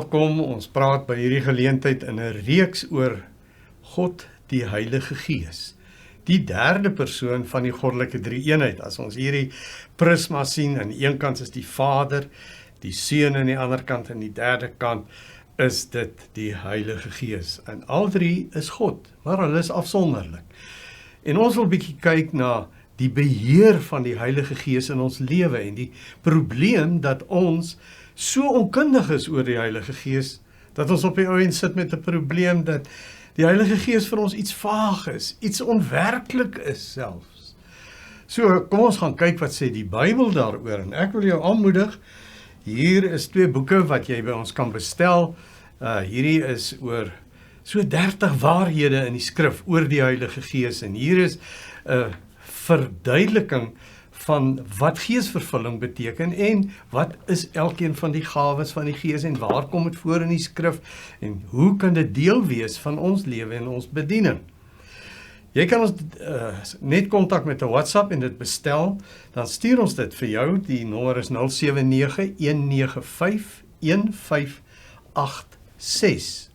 Welkom, ons praat by hierdie geleentheid in 'n reeks oor God die Heilige Gees. Die derde persoon van die goddelike drie-eenheid. As ons hierdie prisma sien, aan die een kant is die Vader, die Seun aan die ander kant, en die derde kant is dit die Heilige Gees. En al drie is God, maar hulle is afsonderlik. En ons wil bietjie kyk na die beheer van die Heilige Gees in ons lewe en die probleem dat ons so onkundig is oor die Heilige Gees, dat ons op die ou end sit met 'n probleem dat die Heilige Gees vir ons iets vaag is, iets onwerklik is selfs. So, kom ons gaan kyk wat sê die Bybel daaroor, en ek wil jou aanmoedig, hier is 2 boeke wat jy by ons kan bestel. Hierdie is oor so 30 waarhede in die skrif oor die Heilige Gees, en hier is 'n verduideliking van wat geesvervulling beteken en wat is elkeen van die gawes van die Gees en waar kom dit voor in die skrif en hoe kan dit deel wees van ons lewe en ons bediening. Jy kan ons net kontak met 'n WhatsApp en dit bestel, dan stuur ons dit vir jou, die nommer is 079-195-1586.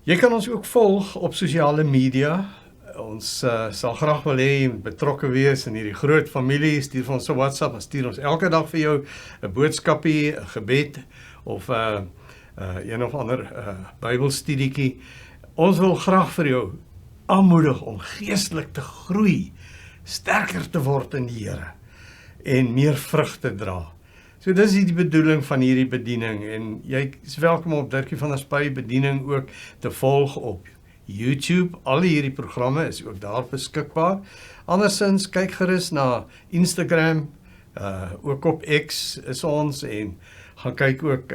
Jy kan ons ook volg op sosiale media. Ons sal graag wil hê betrokke wees in hierdie groot familie. Stuur vir ons 'n WhatsApp, dan stuur ons elke dag vir jou 'n boodskapie, 'n gebed of een of ander Bybelstudietjie. Ons wil graag vir jou aanmoedig om geestelik te groei, sterker te word in die Here en meer vrug te dra. So dis die bedoeling van hierdie bediening en jy is welkom op Dirkie van der Spy bediening ook te volg op YouTube. Al hierdie programme is ook daar beskikbaar. Andersins kyk gerus na Instagram, ook op X is ons en gaan kyk ook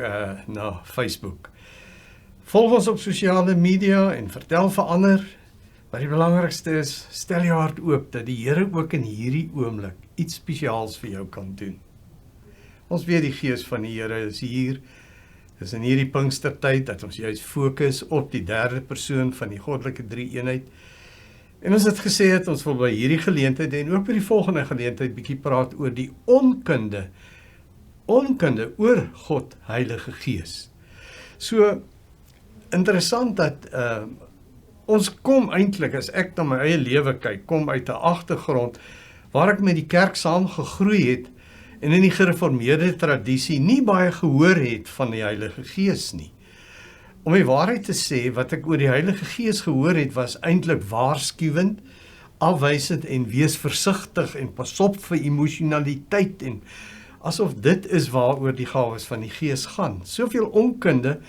na Facebook. Volg ons op sosiale media en vertel vir ander. Maar die belangrikste is, stel jou hart oop dat die Here ook in hierdie oomblik iets spesiaals vir jou kan doen. Ons weet die Gees van die Here is hier. Dis in hierdie Pinkstertyd dat ons juist fokus op die derde persoon van die goddelike drie-eenheid. En ons het gesê dat ons wil by hierdie geleentheid en ook by die volgende geleentheid bietjie praat oor die onkunde oor God Heilige Gees. So interessant dat ons kom eintlik, as ek na my eie lewe kyk, kom uit 'n agtergrond waar ek met die kerk saam gegroei het en in die gereformeerde tradisie nie baie gehoor het van die Heilige Gees nie. Om die waarheid te sê, wat ek oor die Heilige Gees gehoor het, was eintlik waarskuwend, afwysend en wees versigtig en pas op vir emosionaliteit en asof dit is waaroor die gawes van die Gees gaan. Soveel onkunde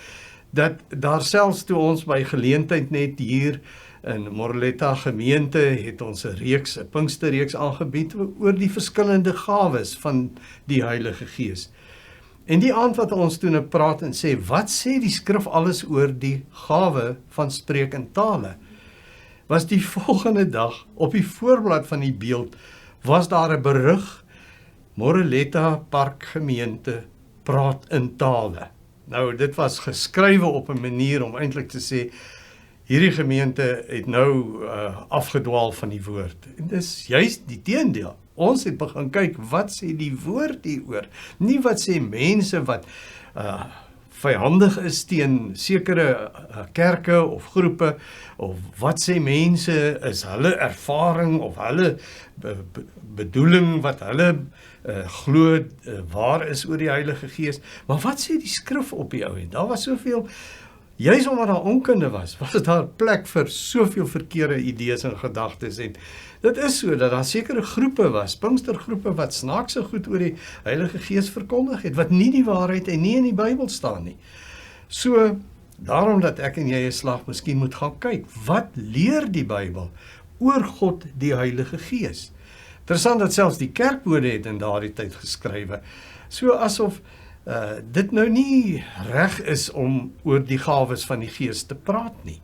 dat daar selfs toe ons by geleentheid net hier in Moreletta gemeente het ons 'n Pinksterreeks aangebied oor die verskillende gawes van die Heilige Gees. En die aand wat ons toe praat en sê, wat sê die skrif alles oor die gawe van spreek in tale? Was die volgende dag, op die voorblad van die beeld, was daar 'n berig, Moreletta Park gemeente praat in tale. Nou, dit was geskrywe op 'n manier om eintlik te sê, hierdie gemeente het nou afgedwaal van die woord. En dis juist die teendeel. Ons het begin kyk, wat sê die woord hieroor? Nie wat sê mense wat vyandig is teen sekere kerke of groepe, of wat sê mense is hulle ervaring of hulle bedoeling wat hulle glo waar is oor die Heilige Gees. Maar wat sê die skrif op die ou end? Daar was soveel. Juist omdat daar onkunde was daar plek vir soveel verkeerde idees en gedagtes en dit is so dat daar sekere groepe was, Pinkstergroepe wat snaakse goed oor die Heilige Gees verkondig het, wat nie die waarheid en nie in die Bybel staan nie. So, daarom dat ek en jy 'n slag miskien moet gaan kyk, wat leer die Bybel oor God die Heilige Gees? Interessant dat selfs die kerkbode het in daardie tyd geskrywe, so asof dit nou nie reg is om oor die gawes van die Gees te praat nie.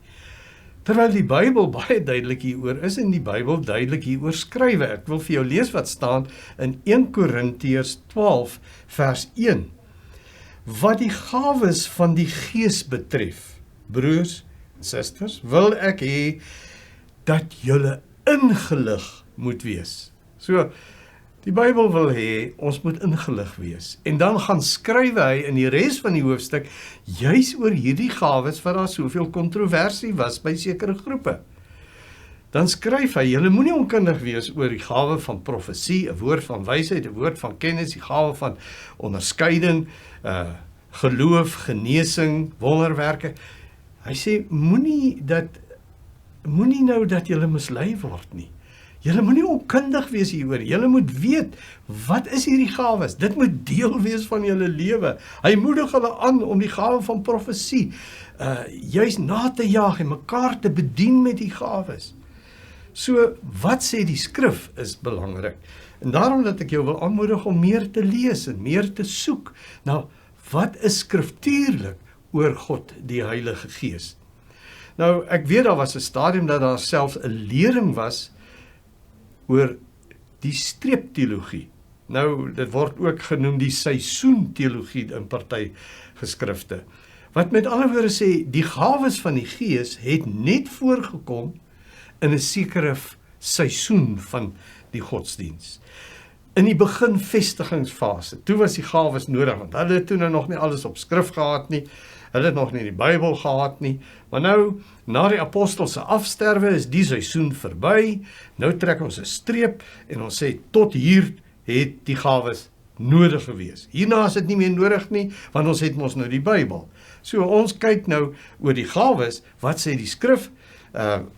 Terwyl die Bybel baie duidelik hieroor is en die Bybel duidelik hieroor skrywe. Ek wil vir jou lees wat staan in 1 Korintiërs 12 vers 1. Wat die gawes van die Gees betref, broers en susters, wil ek hê dat julle ingelig moet wees. So, Die Bybel wil hê, ons moet ingelig wees. En dan gaan skryf hy in die res van die hoofstuk, juis oor hierdie gawes waar daar soveel kontroversie was by sekere groepe. Dan skryf hy, julle moenie onkundig wees oor die gawe van profesie, 'n woord van wysheid, 'n woord van kennis, die gawe van onderskeiding, geloof, genesing, wonderwerke. Hy sê, moenie nou dat julle mislei word nie. Julle moenie onkundig wees hieroor. Julle moet weet, wat is hierdie gawes? Dit moet deel wees van julle lewe. Hy moedig hulle aan om die gawe van profesie juis na te jaag en mekaar te bedien met die gawes. So, wat sê die skrif is belangrik. En daarom dat ek jou wil aanmoedig om meer te lees en meer te soek. Nou, wat is skriftuurlik oor God, die Heilige Gees? Nou, ek weet daar was 'n stadium dat daar selfs 'n lering was oor die streepteologie. Nou, dit word ook genoem die seisoenteologie in party geskrifte. Wat met ander woorde sê, die gawes van die Gees het net voorgekom in 'n sekere seisoen van die godsdiens. In die begin vestigingsfase, toe was die gawes nodig, want hulle het toe nou nog nie alles op skrif gehad nie, hulle het nog nie die Bybel gehad nie, maar nou, na die apostelse afsterwe is die seisoen verby, nou trek ons 'n streep en ons sê, tot hier het die gawes nodig gewees. Hierna is dit nie meer nodig nie, want ons het mos nou die Bybel. So ons kyk nou oor die gawes, wat sê die skrif,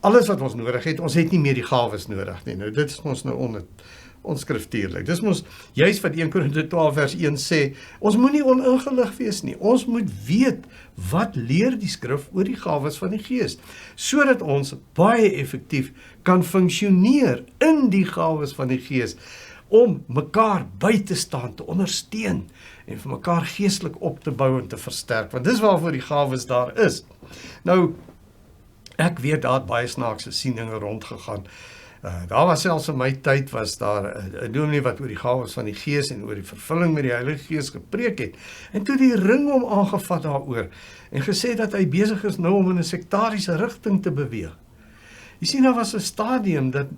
alles wat ons nodig het, ons het nie meer die gawes nodig nie. Nou dit is ons nou onskriftuurlik. Dis mos juist wat 1 Korinte 12 vers 1 sê, ons moenie oningelig wees nie. Ons moet weet wat leer die skrif oor die gawes van die Gees, sodat ons baie effektief kan funksioneer in die gawes van die Gees, om mekaar by te staan, te ondersteun en vir mekaar geestelik op te bou en te versterk, want dis waarvoor die gawes daar is. Nou, ek weet daar het baie snaakse sieninge rondgegaan. Daar was selfs in my tyd was daar 'n dominee wat oor die gawes van die Gees en oor die vervulling met die Heilige Gees gepreek het. En toe die ring hom aangevat daaroor en gesê dat hy besig is nou om in 'n sektariese rigting te beweeg. Jy sien, daar was 'n stadium dat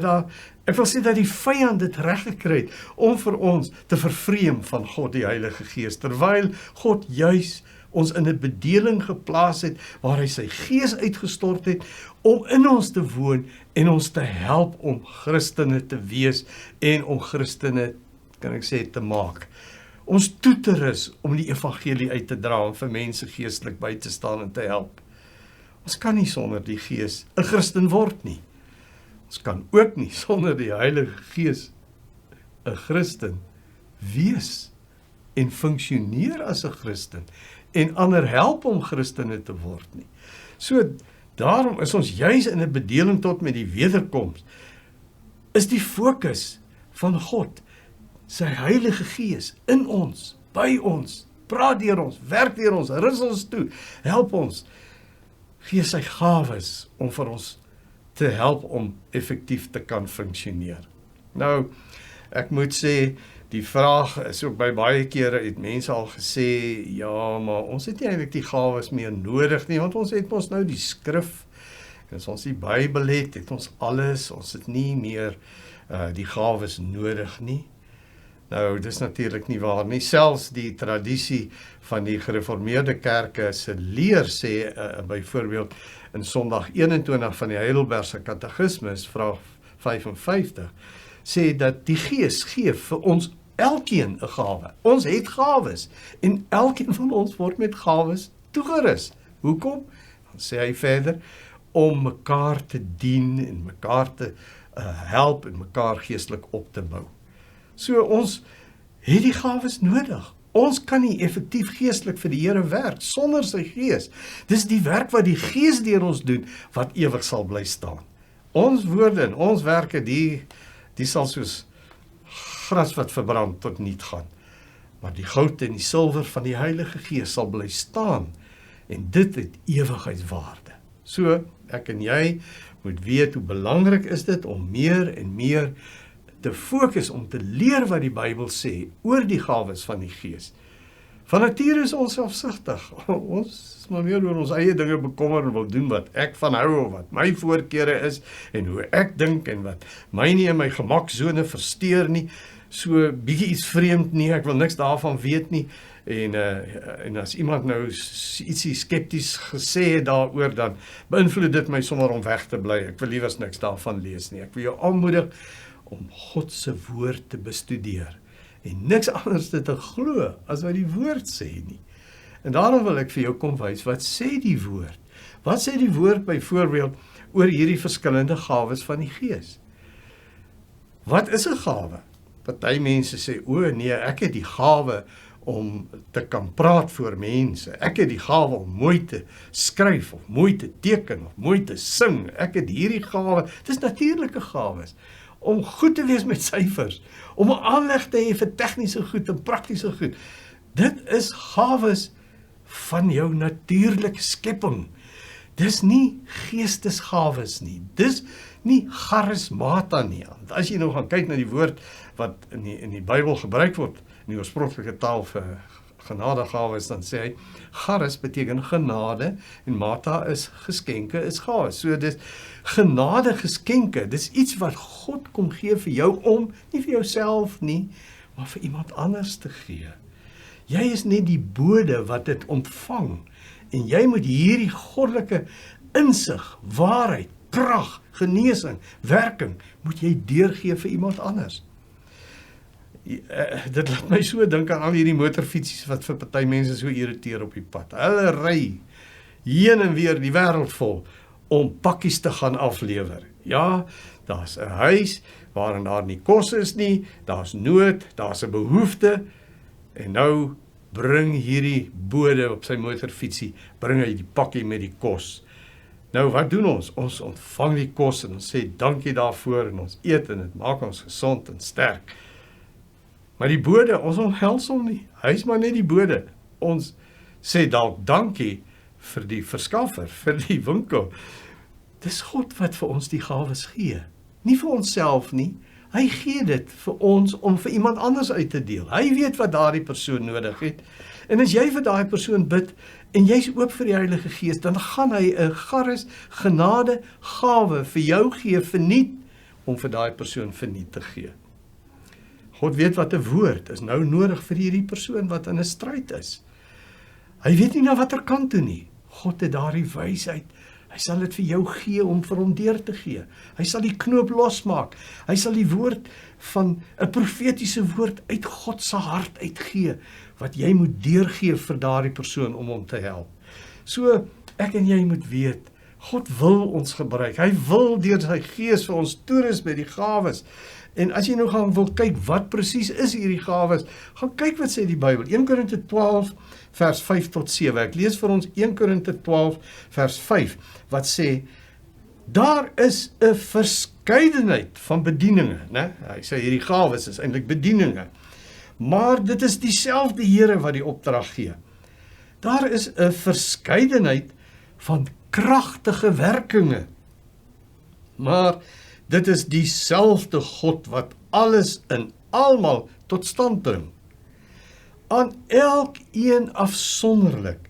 daar, ek wil sê dat die vyand dit reg gekry het om vir ons te vervreem van God die Heilige Gees, terwyl God juis ons in 'n bedeling geplaas het, waar hy sy Gees uitgestort het, om in ons te woon en ons te help om Christene te wees en om Christene, kan ek sê, te maak. Ons toe te rus om die evangelie uit te dra en vir mense geestelik by te staan en te help. Ons kan nie sonder die Gees 'n Christen word nie. Ons kan ook nie sonder die Heilige Gees 'n Christen wees en funksioneer as 'n Christen en ander help om Christene te word nie. So, daarom is ons juis in 'n bedeling tot met die wederkoms, is die fokus van God, sy Heilige Gees in ons, by ons, praat deur ons, werk deur ons, rus ons toe, help ons, gee sy gawes om vir ons te help om effektief te kan funksioneer. Nou, ek moet sê, die vraag is ook by baie kere, het mense al gesê, ja, maar ons het nie eintlik die gawes meer nodig nie, want ons het ons nou die skrif, as ons die Bybel het ons alles, ons het nie meer die gawes nodig nie. Nou, dis natuurlik nie waar nie. Selfs die tradisie van die gereformeerde kerke se leer sê, byvoorbeeld in Sondag 21 van die Heidelbergse Katekismus, vraag 55, sê dat die Gees gee vir ons elkeen 'n gawe. Ons het gawes en elkeen van ons word met gawes toegerus. Hoekom? Dan sê hy verder, om mekaar te dien en mekaar te help en mekaar geestelik op te bou. So ons het die gawes nodig. Ons kan nie effektief geestelik vir die Here werk sonder sy Gees. Dis die werk wat die Gees deur ons doen, wat ewig sal bly staan. Ons woorde en ons werke, die sal soos gras wat verbrand tot niet gaan. Maar die goud en die silwer van die Heilige Gees sal bly staan, en dit het ewigheidswaarde. So, ek en jy moet weet hoe belangrik is dit om meer en meer te fokus om te leer wat die Bybel sê oor die gawes van die Gees. Van nature is ons selfsugtig. Ons is maar meer oor ons eie dinge bekommer en wil doen wat ek van hou of wat my voorkeure is en hoe ek dink en wat my nie in my gemaksone versteur nie. So bietjie iets vreemd nie, ek wil niks daarvan weet nie. En as iemand nou ietsie skepties gesê het daaroor, dan beïnvloed dit my sommer om weg te bly. Ek wil liewers niks daarvan lees nie. Ek wil jou aanmoedig om God se woord te bestudeer en niks anders te glo as wat die woord sê nie. En daarom wil ek vir jou kom wys, wat sê die woord? Wat sê die woord byvoorbeeld oor hierdie verskillende gawes van die Gees? Wat is 'n gawe? Party mense sê, o nee, ek het die gawe om te kan praat voor mense. Ek het die gawe om mooi te skryf, of mooi te teken, of mooi te sing. Ek het hierdie gawe, dit is natuurlike gawes, om goed te wees met syfers, om 'n aanleg te hê vir tegniese goed en praktiese goed. Dit is gawes van jou natuurlike skepping. Dis nie geestesgawes nie. Dis nie charismata nie. As jy nou gaan kyk na die woord wat in die Bybel gebruik word, in die oorspronklike taal vir genadegawes, dan sê hy, charis beteken genade, en mata is geskenke, is gawes. So dis genade geskenke, dis iets wat God kom gee vir jou om, nie vir jouself nie, maar vir iemand anders te gee. Jy is net die bode wat dit ontvang, en jy moet hierdie goddelike insig, waarheid, krag, genesing, werking, moet jy deurgee vir iemand anders. Dit laat my so dink aan al hierdie motorfietsies wat vir party mense so irriteer op die pad. Hulle ry heen en weer die wêreld vol om pakkies te gaan aflewer. Ja, daar's 'n huis waarin daar nie kos is nie, daar's nood, daar's 'n behoefte, en nou bring hierdie bode op sy motorfietsie, bring hy die pakkie met die kos. Nou wat doen ons? Ons ontvang die kos en ons sê dankie daarvoor en ons eet en dit maak ons gesond en sterk. Maar die bode, ons omhels hom nie. Hy is maar net die bode. Ons sê dalk dankie vir die verskaffer, vir die winkel. Dis God wat vir ons die gawes gee. Nie vir onsself nie. Hy gee dit vir ons om vir iemand anders uit te deel. Hy weet wat daardie persoon nodig het. En as jy vir daai persoon bid en jy's oop vir die Heilige Gees, dan gaan hy 'n charis, genade, gawe vir jou gee verniet om vir daai persoon verniet te gee. God weet wat 'n woord is nou nodig vir hierdie persoon wat in 'n stryd is. Hy weet nie na watter kant toe nie. God het daardie wysheid. Hy sal dit vir jou gee om vir hom deur te gee. Hy sal die knoop losmaak. Hy sal die woord van 'n profetiese woord uit God se hart uitgee, wat jy moet deurgee vir daardie persoon om hom te help. So, ek en jy moet weet, God wil ons gebruik. Hy wil deur sy Gees vir ons toerus met die gawes. En as jy nou gaan wil kyk, wat presies is hierdie gawes, gaan kyk wat sê die Bybel. 1 Korinte 12 vers 5 tot 7. Ek lees vir ons 1 Korinte 12 vers 5, wat sê, daar is 'n verskeidenheid van bedieninge, né? Hy sê hierdie gawes is eintlik bedieninge. Maar dit is dieselfde Here wat die opdrag gee. Daar is 'n verskeidenheid van kragtige werkinge. Maar dit is dieselfde God wat alles in almal tot stand bring. Aan elkeen afsonderlik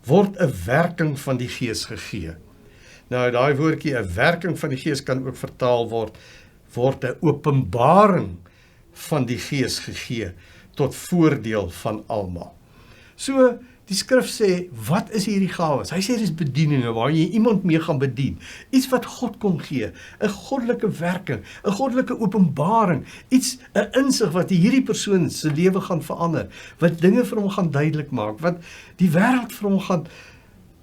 word 'n werking van die Gees gegee. Nou, daai woordjie, 'n werking van die Gees kan ook vertaal word 'n openbaring van die Gees gegee tot voordeel van almal. So, die skrif sê, wat is hierdie gawes? Hy sê dis bedieninge waar jy iemand mee gaan bedien. Iets wat God kon gee, 'n goddelike werking, 'n goddelike openbaring, 'n insig wat hierdie persoon se lewe gaan verander, wat dinge vir hom gaan duidelik maak, wat die wêreld vir hom gaan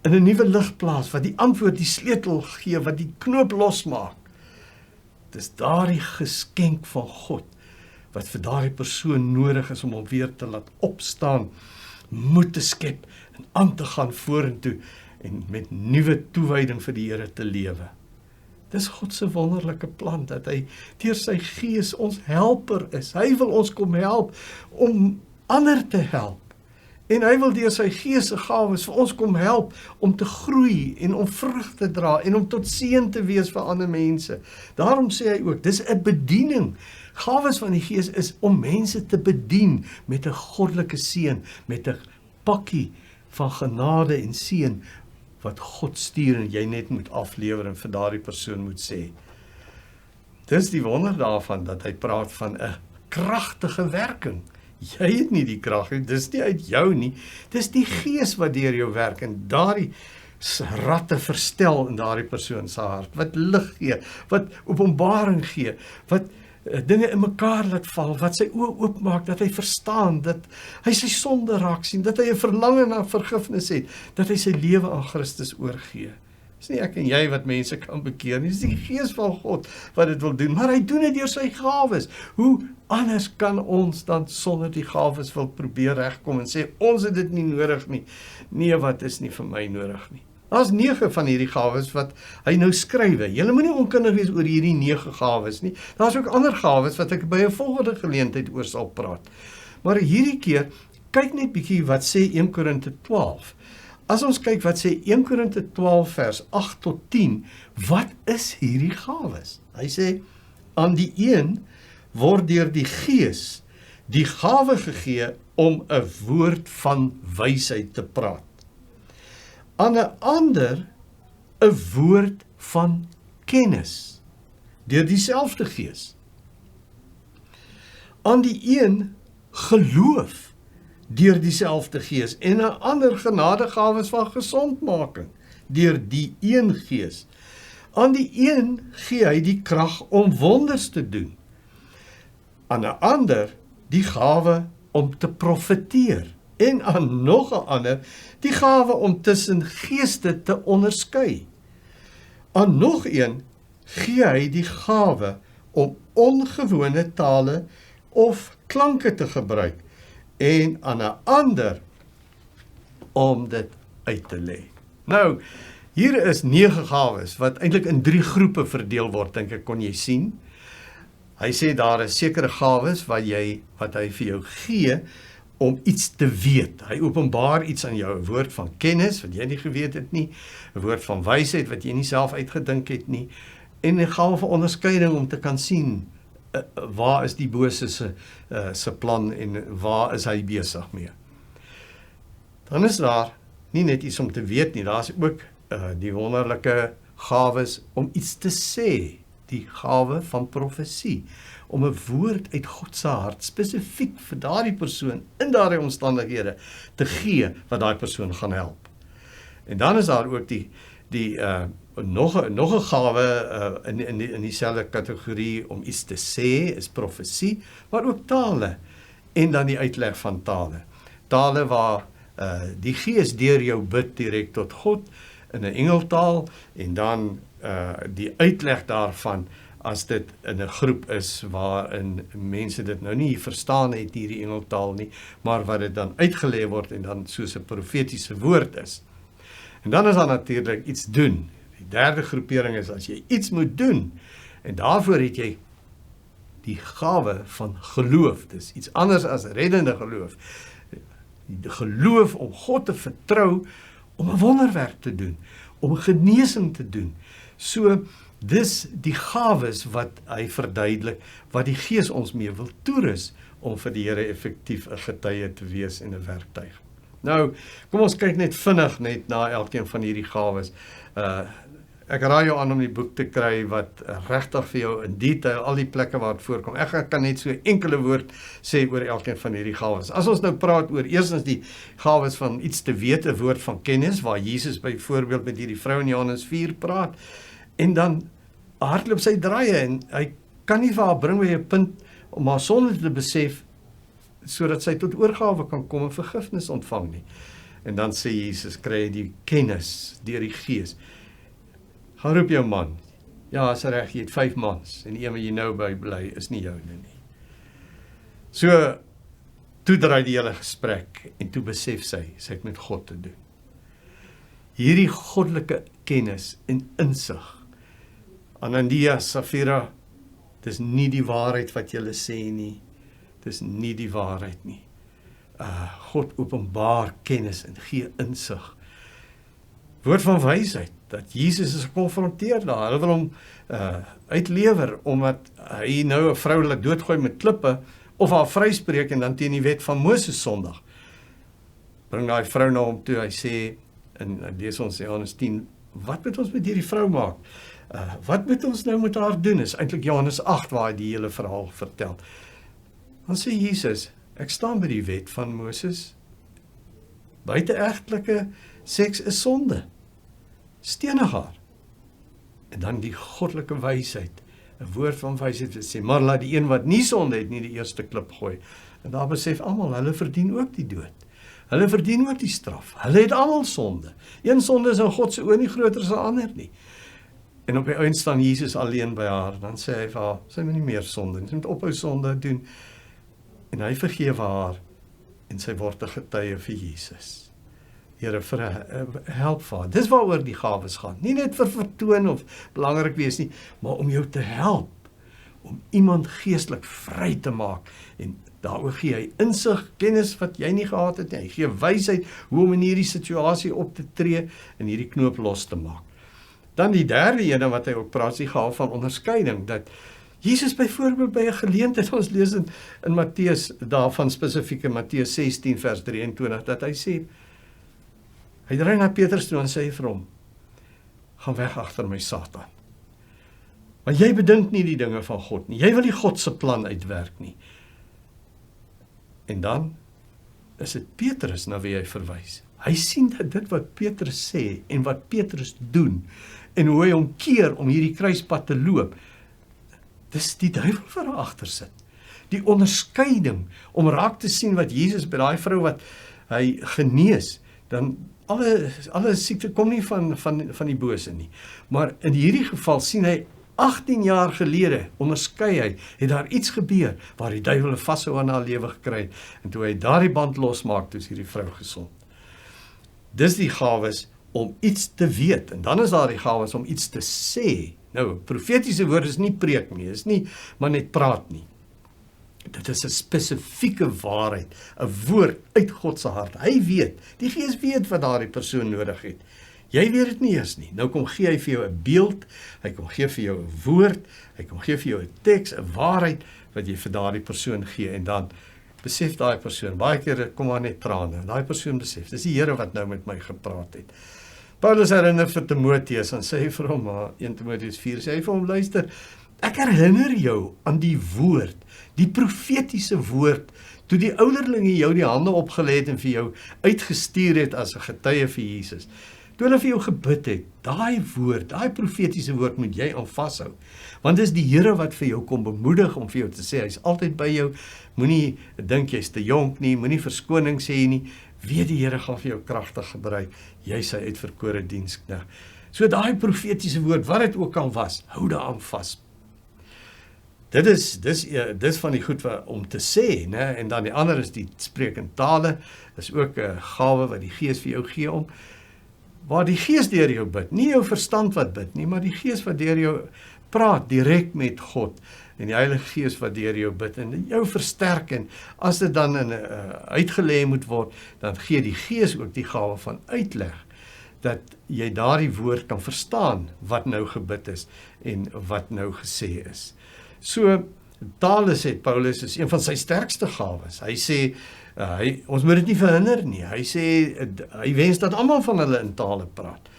in 'n nuwe lig plaas, wat die antwoord, die sleutel gee, wat die knoop losmaak. Dis daardie geskenk van God wat vir daardie persoon nodig is om hom weer te laat opstaan, moed te skep en aan te gaan vorentoe en met nuwe toewyding vir die Here te lewe. Dis God se wonderlike plan dat hy deur sy Gees ons helper is. Hy wil ons kom help om ander te help. En hy wil deur sy Gees se gawes vir ons kom help om te groei en om vrug te dra en om tot seën te wees vir ander mense. Daarom sê hy ook, dis 'n bediening. Gawes van die Gees is om mense te bedien met 'n goddelike seën, met 'n pakkie van genade en seën wat God stuur en jy net moet aflewer en vir daardie persoon moet sê. Dis die wonder daarvan dat hy praat van 'n kragtige werking. Jy het nie die krag nie, dis nie uit jou nie, dis die Gees wat deur jou werk en daardie ratte verstel in daardie persoon se hart, wat lig gee, wat openbaring gee, wat dinge in mekaar laat val, wat sy oë oopmaak, dat hy verstaan, dat hy sy sonde raak sien, dat hy 'n verlange na vergifnis het, dat hy sy lewe aan Christus oorgee. Dis nie ek en jy wat mense kan bekeer nie, dis die Gees van God wat dit wil doen, maar hy doen dit deur sy gawes. Hoe anders kan ons dan sonder die gawes wil probeer regkom en sê, ons het dit nie nodig nie. Nee, wat is nie vir my nodig nie. Daar's 9 van hierdie gawes wat hy nou skrywe. Julle moenie onkundig wees oor hierdie 9 gawes nie. Daar's ook ander gawes wat ek by 'n volgende geleentheid oor sal praat. Maar hierdie keer, kyk net bietjie wat sê 1 Korinte 12. As ons kyk wat sê 1 Korinte 12 vers 8 tot 10, wat is hierdie gawes? Hy sê, aan die een word deur die Gees die gawe gegee om 'n woord van wysheid te praat. Aan 'n ander 'n woord van kennis, deur dieselfde Gees. Aan die een geloof, deur dieselfde Gees, en 'n ander genadegawes van gesondmaking, deur die een Gees. Aan die een gee hy die krag om wonders te doen. Aan 'n ander die gawe om te profeteer. En aan nog 'n ander die gawe om tussen geeste te onderskei. Aan nog een gee hy die gawe om ongewone tale of klanke te gebruik. En aan 'n ander om dit uit te lê. Nou, hier is 9 gawes wat eintlik in 3 groepe verdeel word, dink ek kon jy sien. Hy sê daar is sekere gawes wat hy vir jou gee om iets te weet. Hy openbaar iets aan jou, 'n woord van kennis wat jy nie geweet het nie, 'n woord van wysheid wat jy nie self uitgedink het nie, en 'n gawe van onderskeiding om te kan sien waar is die bose se plan en waar is hy besig mee. Dan is daar nie net iets om te weet nie, daar is ook die wonderlike gawes om iets te sê, die gawe van profesie, om 'n woord uit God se hart spesifiek vir daardie persoon in daardie omstandighede te gee wat daai persoon gaan help. En dan is daar ook nog 'n gawe in dieselfde kategorie om iets te sê, is profesie, maar ook tale en dan die uitleg van tale. Tale waar die Gees deur jou bid direk tot God in 'n engeltaal en dan die uitleg daarvan as dit in 'n groep is waarin mense dit nou nie verstaan het hierdie engeltaal nie, maar wat dit dan uitgelê word en dan soos 'n profetiese woord is. En dan is daar natuurlik iets doen. Die derde groepering is as jy iets moet doen en daarvoor het jy die gawe van geloof. Dis iets anders as reddende geloof. Die geloof om God te vertrou om 'n wonderwerk te doen, om genesing te doen. So dis die gawes wat hy verduidelik, wat die Gees ons mee wil toerus om vir die Here effektief 'n getuie te wees en 'n werktuig. Nou, kom ons kyk net vinnig net na elkeen van hierdie gawes. Ek raai jou aan om die boek te kry wat regtig vir jou in detail al die plekke waar dit voorkom. Ek kan net so 'n enkele woord sê oor elkeen van hierdie gawes. As ons nou praat oor eerstens die gawes van iets te weet, 'n woord van kennis, waar Jesus byvoorbeeld met hierdie vrou in Johannes 4 praat, en dan hardloop sy draaie en hy kan nie vir haar bring by 'n punt om haar sonde te besef sodat sy tot oorgawe kan kom en vergifnis ontvang nie. En dan sê Jesus, kry die kennis deur die Gees. Gaan roep jou man. Ja, is reg, jy het 5 mans en die een wat jy nou by bly is nie joune nie. So toe draai die hele gesprek en toe besef sy het met God te doen. Hierdie goddelike kennis en insig. Anania, Safira, dis nie die waarheid wat julle sê nie. Dis nie die waarheid nie. God openbaar kennis en gee insig. Woord van wysheid, dat Jesus is gekonfronteer daar. Hulle wil hom uitlewer, omdat hy nou 'n vrou laat doodgooi met klippe, of haar vryspreek en dan teen die wet van Moses sondig. bring daai vrou na hom toe, hy sê, en lees ons Johannes 10, wat moet ons met hierdie vrou maak? Wat moet ons nou met haar doen? Is eintlik Johannes 8 waar hy die hele verhaal vertel. Dan sê Jesus, ek staan by die wet van Moses, buiteegtelike seks is sonde, stenig haar. En dan die goddelike wysheid, 'n woord van wysheid wat sê, maar laat die een wat nie sonde het nie die eerste klip gooi. En daar besef almal, hulle verdien ook die dood. Hulle verdien ook die straf. Hulle het almal sonde. Een sonde is in God se oë nie groter as 'n ander nie. En op die einde staan Jesus alleen by haar, dan sê hy vir haar, sy moet nie meer sonde nie, sy moet ophou sonde doen. En hy vergewe haar, en sy word 'n getuie vir Jesus. Here, help vir haar. Dis waaroor die gawes gaan. Nie net vir vertoon of belangrik wees nie, maar om jou te help, om iemand geestelik vry te maak, en daaroor gee hy insig, kennis wat jy nie gehad het nie, hy gee wysheid, hoe om in hierdie situasie op te tree, en hierdie knoop los te maak. Dan die derde ene wat hy ook praat, is die gawe van onderskeiding, dat Jesus byvoorbeeld by 'n geleentheid, ons lees in Matteus, daarvan spesifiek in Matteus 16 vers 23, dat hy sê, hy draai na Petrus toe en sê vir hom, gaan weg agter my Satan. Want jy bedink nie die dinge van God nie, jy wil nie God se plan uitwerk nie. En dan is dit Petrus na wie hy verwys. Hy sien dat dit wat Petrus sê en wat Petrus doen, en hoe hy hom keer om hierdie kruispad te loop, dis die duiwel wat daar agter sit. Die onderskeiding, om raak te sien wat Jesus by daai vrou wat hy genees, dan alle siekte kom nie van die bose nie. Maar in hierdie geval sien hy 18 jaar gelede, onderskei hy, het daar iets gebeur, waar die duiwel 'n vashou aan haar lewe gekry het, en toe hy daardie band losmaak, toe is hierdie vrou gesond. Dis die gawes om iets te weet, en dan is daar die gawes om iets te sê. Nou, profetiese woord is nie preek nie, is nie maar net praat nie. Dit is 'n spesifieke waarheid, 'n woord uit God se hart. Hy weet, die Gees weet wat daardie persoon nodig het. Jy weet dit nie eens nie. Nou kom gee hy vir jou 'n beeld, hy kom gee vir jou 'n woord, hy kom gee vir jou 'n teks, 'n waarheid wat jy vir daardie persoon gee, en dan besef daai persoon, baie keer kom maar net trane, en daai persoon besef, dis die Here wat nou met my gepraat het. Paulus herinner vir Timoteus, en sê vir hom, 1 Timoteus 4, sê hy vir hom, luister, ek herinner jou aan die woord, die profetiese woord, toe die ouderlinge jou die hande opgelê het en vir jou uitgestuur het as 'n getuie vir Jesus. Toe hulle vir jou gebid het, daai woord, daai profetiese woord moet jy aan vashou. Want dis die Here wat vir jou kom bemoedig om vir jou te sê, hy's altyd by jou, moenie dink jy's te jonk nie, moenie verskoning sê nie, weet die Here gaan vir jou kragtig gebruik, jy sy uitverkore diensknegt. So daai profetiese woord, wat dit ook kan was, hou daaraan vas. Dit is van die goed om te sê, né? En dan die ander is die spreek in tale, is ook 'n gawe wat die Gees vir jou gee om, waar die Gees deur jou bid, nie jou verstand wat bid nie, maar die Gees wat deur jou praat, direk met God, en die Heilige Gees wat deur jou bid, en jou versterk, en as dit dan uitgelê moet word, dan gee die Gees ook die gawe van uitleg, dat jy daardie woord kan verstaan, wat nou gebid is, en wat nou gesê is. So, tale, sê Paulus, is een van sy sterkste gawes. Hy sê, ons moet dit nie verhinder nie. Hy sê, hy wens dat almal van hulle in tale praat.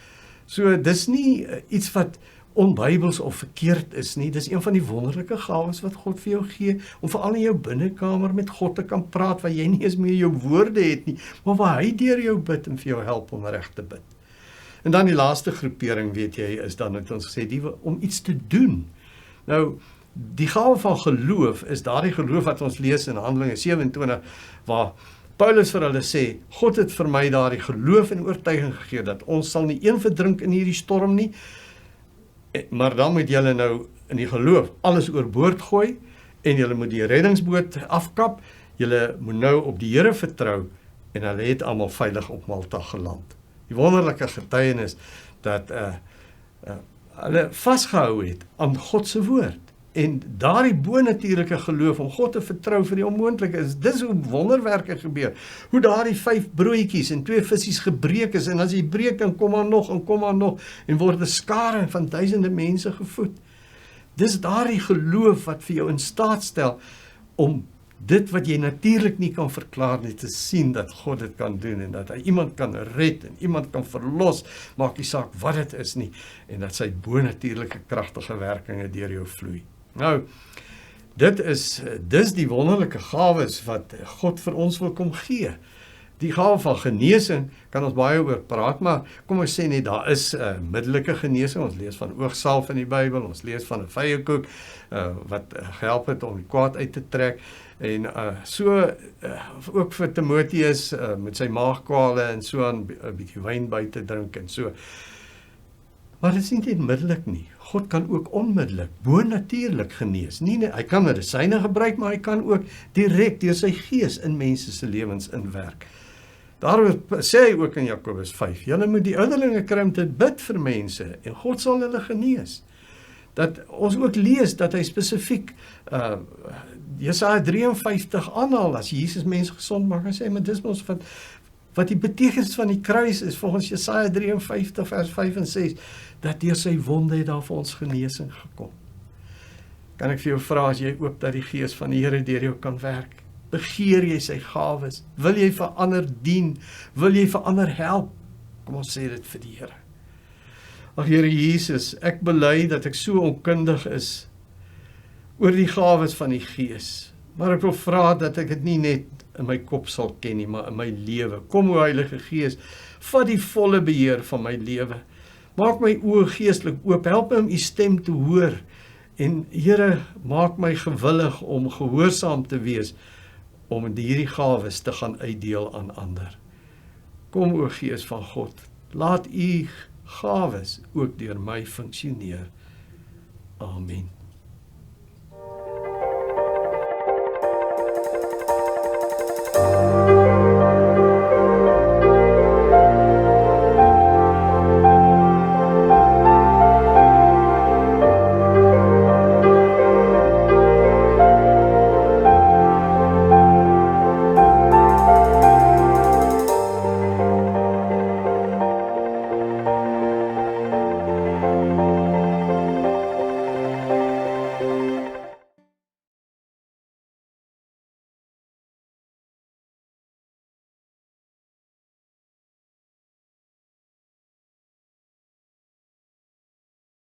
So, dis nie iets wat onbybels of verkeerd is nie. Dis een van die wonderlike gawes wat God vir jou gee, om veral in jou binnekamer met God te kan praat, waar jy nie eens meer jou woorde het nie, maar waar hy deur jou bid en vir jou help om reg te bid. En dan die laaste groepering, weet jy, is dan het ons gesê, om iets te doen. Nou, die gawe van geloof is daardie geloof wat ons lees in Handelinge 27, waar Paulus vir hulle sê, God het vir my daardie geloof en oortuiging gegee, dat ons sal nie een verdrink in hierdie storm nie, maar dan moet julle nou in die geloof alles oorboord gooi, en julle moet die reddingsboot afkap, julle moet nou op die Here vertrou, en hulle het almal veilig op Malta geland. Die wonderlike getuienis, dat hulle vasgehou het aan God se woord, en daardie bonatuurlike geloof om God te vertrou vir die onmoontlike is, dis hoe wonderwerke gebeur, hoe daardie 5 broodjies en 2 visies gebreek is, en as jy breek, dan kom maar nog, en word 'n skare van duisende mense gevoed. Dis daardie geloof wat vir jou in staat stel, om dit wat jy natuurlik nie kan verklaar nie, te sien dat God dit kan doen en dat hy iemand kan red en iemand kan verlos, maak nie saak wat dit is nie, en dat sy bonatuurlike kragtige werkinge deur jou vloei. Nou, dis die wonderlike gawes wat God vir ons wil kom gee. Die gawe van genesing kan ons baie oor praat, maar kom ons sê net, daar is middelike genesing. Ons lees van oogsalf in die Bybel, ons lees van 'n vyekoek wat gehelp het om die kwaad uit te trek, en ook vir Timoteus met sy maagkwale en so aan 'n bietjie wyn by te drink en so. Maar dit is nie net middelik nie. God kan ook onmiddellik, bonatuurlik genees. Hy kan medisyne gebruik, maar hy kan ook direk deur sy gees in mense se lewens inwerk. Daarom sê hy ook in Jakobus 5, julle moet die ouderlinge kry om te bid vir mense, en God sal hulle genees. Dat ons ook lees dat hy spesifiek Jesaja 53 aanhaal, as Jesus mense gesond maak, en sê, maar dis ons wat die betekenis van die kruis is, volgens Jesaja 53 vers 5 en 6, dat deur sy wonde het daar vir ons genesing gekom. Kan ek vir jou vra, as jy ook dat die gees van die Here deur jou kan werk? Begeer jy sy gawes? Wil jy vir ander dien? Wil jy vir ander help? Kom ons sê dit vir die Here. Ag Here Jesus, ek bely dat ek so onkundig is oor die gawes van die Gees, maar ek wil vra dat ek dit nie net in my kop sal ken nie, maar in my lewe. Kom, o Heilige Gees, vat die volle beheer van my lewe. Maak my oë geestelik oop, help my om u stem te hoor, en Here, maak my gewillig om gehoorsaam te wees, om hierdie gawes te gaan uitdeel aan ander. Kom, o Gees van God, laat u gawes ook deur my funksioneer. Amen.